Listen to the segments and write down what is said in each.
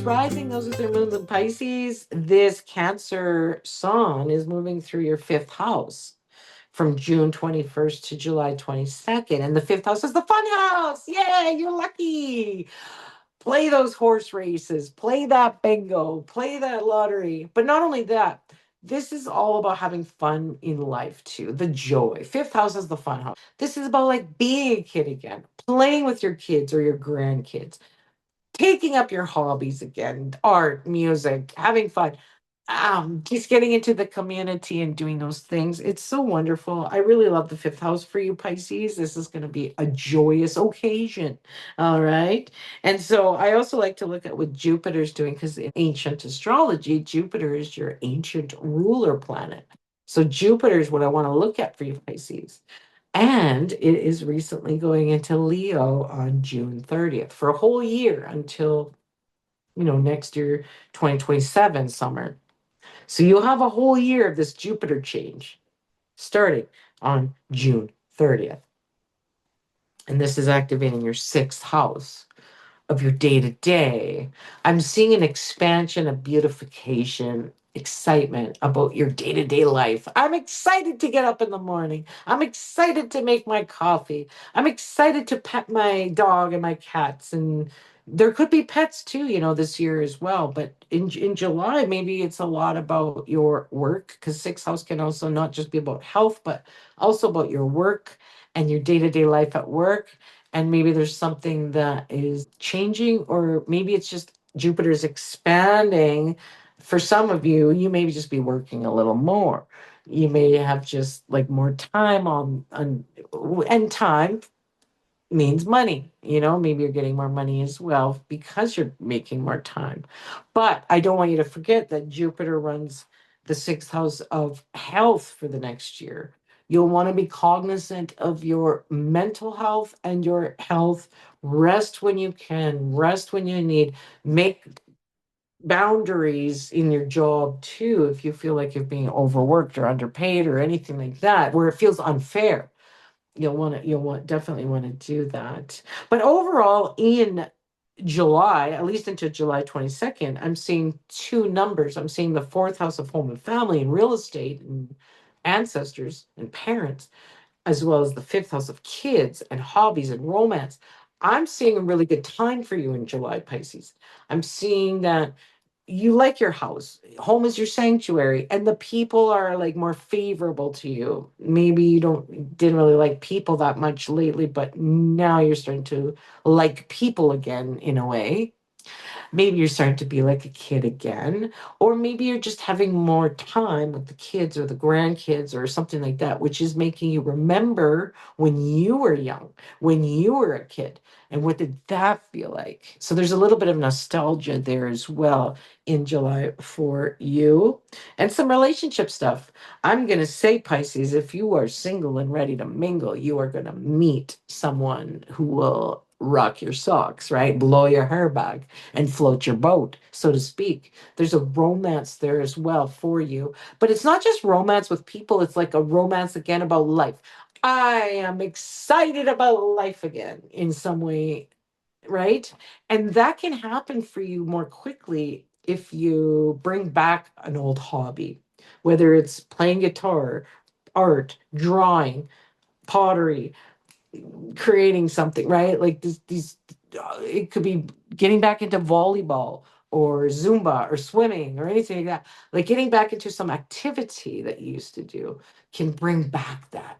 rising, those with their moons in Pisces, this Cancer sun is moving through your fifth house from June 21st to July 22nd. And the fifth house is the fun house. Yay, you're lucky. Play those horse races, play that bingo, play that lottery. But not only that, this is all about having fun in life too. The joy. Fifth house is the fun house. This is about like being a kid again, playing with your kids or your grandkids, taking up your hobbies again, art, music, having fun, just getting into the community and doing those things. It's so wonderful. I really love the fifth house for you, Pisces. This is going to be a joyous occasion. All right. And so I also like to look at what Jupiter's doing because in ancient astrology, Jupiter is your ancient ruler planet. So Jupiter is what I want to look at for you, Pisces. And it is recently going into Leo on June 30th for a whole year until, next year, 2027 summer. So you'll have a whole year of this Jupiter change starting on June 30th. And this is activating your sixth house of your day to day. I'm seeing an expansion, a beautification, excitement about your day to day life. I'm excited to get up in the morning. I'm excited to make my coffee. I'm excited to pet my dog and my cats. And there could be pets too, this year as well. But in July, maybe it's a lot about your work because sixth house can also not just be about health, but also about your work and your day to day life at work. And maybe there's something that is changing, or maybe it's just Jupiter's expanding. For some of you, you may just be working a little more. You may have just like more time on and time means money. Maybe you're getting more money as well because you're making more time. But I don't want you to forget that Jupiter runs the sixth house of health for the next year. You'll want to be cognizant of your mental health and your health. Rest when you can, rest when you need. Make boundaries in your job too if you feel like you're being overworked or underpaid or anything like that, where it feels unfair. Definitely want to do that. But overall, in July, at least into July 22nd, I'm seeing two numbers. I'm seeing the fourth house of home and family and real estate and ancestors and parents, as well as the fifth house of kids and hobbies and romance. I'm seeing a really good time for you in July, Pisces. I'm seeing that you like your house. Home is your sanctuary, and the people are like more favorable to you. Maybe you didn't really like people that much lately, but now you're starting to like people again in a way. Maybe you're starting to be like a kid again, or maybe you're just having more time with the kids or the grandkids or something like that, which is making you remember when you were young, when you were a kid, and what did that feel like? So there's a little bit of nostalgia there as well in July for you, and some relationship stuff. I'm going to say, Pisces, if you are single and ready to mingle, you are going to meet someone who will rock your socks, right? Blow your hair back and float your boat, so to speak. There's a romance there as well for you. But it's not just romance with people, it's like a romance again about life. I am excited about life again in some way, right? And that can happen for you more quickly if you bring back an old hobby, whether it's playing guitar, art, drawing, pottery, creating something, right? Like these it could be getting back into volleyball or Zumba or swimming or anything like that. Like getting back into some activity that you used to do can bring back that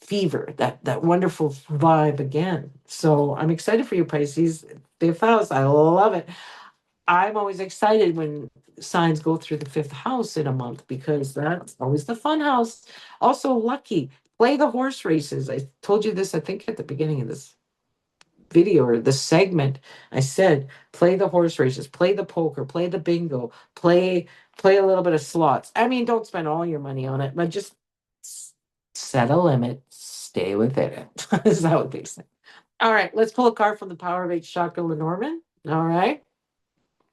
fever, that wonderful vibe again. So I'm excited for you, Pisces. Fifth house, I love it. I'm always excited when signs go through the fifth house in a month because that's always the fun house. Also, lucky. Play the horse races. I told you this, I think, at the beginning of this video or the segment. I said, play the horse races, play the poker, play the bingo, play a little bit of slots. I mean, don't spend all your money on it, but just set a limit, stay within it. Is that what they say? All right, let's pull a card from the Power of Eight Chakra Lenormand. All right.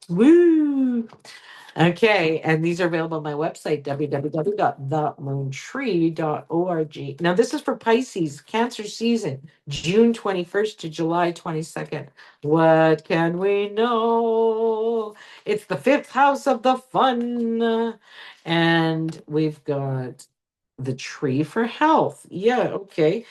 Woo! Okay, and these are available on my website, www.themoontree.org. Now, this is for Pisces, Cancer season, June 21st to July 22nd. What can we know? It's the fifth house of the fun. And we've got the tree for health. Yeah, okay.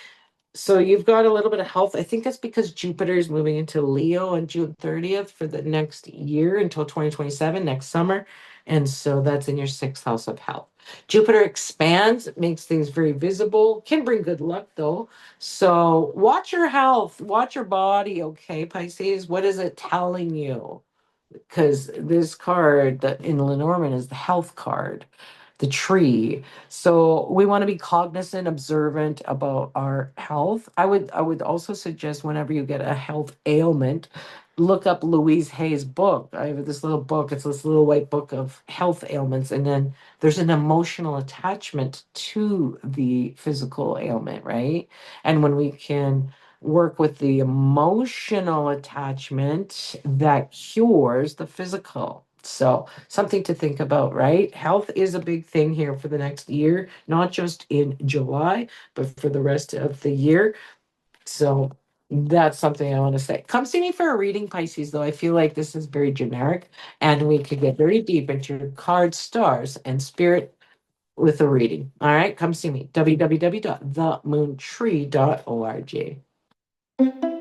So you've got a little bit of health. I think that's because Jupiter is moving into Leo on June 30th for the next year until 2027, next summer. And so that's in your sixth house of health. Jupiter expands, it makes things very visible, can bring good luck though. So watch your health, watch your body, okay, Pisces? What is it telling you? Because this card that in Lenormand is the health card, the tree. So we want to be cognizant, observant about our health. I would also suggest whenever you get a health ailment, look up Louise Hay's book. I have this little book. It's this little white book of health ailments, and then there's an emotional attachment to the physical ailment, right? And when we can work with the emotional attachment, that cures the physical. So, something to think about, right? Health is a big thing here for the next year, not just in July, but for the rest of the year. So, that's something I want to say. Come see me for a reading, Pisces, though. I feel like this is very generic and we could get very deep into your card, stars, and spirit with a reading. All right, come see me. www.themoontree.org.